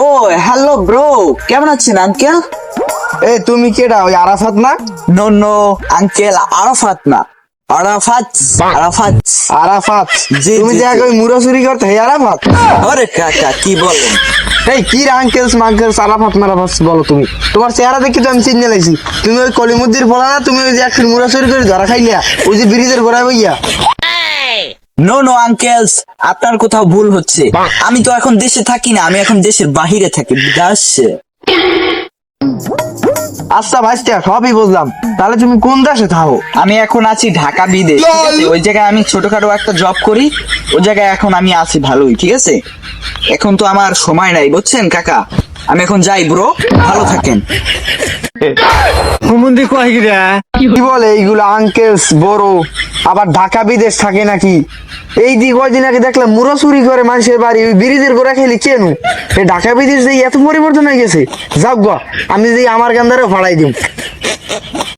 ও hello bro, কেমন আছেন uncle? এই তুমি কেডা? ওই আরাফাত না? নো নো আঙ্কেল, আরাফাত না, আরাফাত আরাফাত। আরাফাত? জি, তুমি জি, যে জি। আগে ওই মুড়া চুরি করতে, হে আরাফাত? আরে কাকা কি বলেন? এই কি আঙ্কেলস মাঙ্কেলস আরাফাত মারাফাত বলো তুমি? তোমার চেহারা দেখি তো আমি চিনে লাইছি। তুমি ওই কলিমুদ্দির বলা না? তুমি ওই যে একদিন মুড়া চুরি করে ধরা খাইলিয়া ওই যে ব্রিজের গোড়ায় বইয়া? নো নো আঙ্কেলস, আপনার কোথাও ভুল হচ্ছে। আমি তো এখন দেশে থাকি না, আমি এখন দেশের বাহিরে থাকি, বিদেশে। আচ্ছা ভাইস্তা, সবই বুঝলাম। তাহলে তুমি কোন দেশে থাকো? আমি এখন আছি ঢাকা বিদেশ, ঠিক আছে? ওই জায়গায় আমি ছোটখাটো একটা জব করি, ওই জায়গায় এখন আমি আছি ভালোই, ঠিক আছে? এখন তো আমার সময় নাই, বুঝছেন কাকা? আমি এখন যাই ব্রো, ভালো থাকেন। কি বলে এইগুলো আঙ্কেলস বড়, আবার ঢাকা বিদেশ থাকে নাকি? এই দি কয়দিন আগে দেখলাম মুড়া চুরি করে মানুষের বাড়ি, ওই ব্রিজের গোড়া খেলি কেন? এই ঢাকা বিদেশ যে এত পরিবর্তন হয়ে গেছে। যাক গা, আমি যে আমার গান্ধারে ভাড়াই দিম।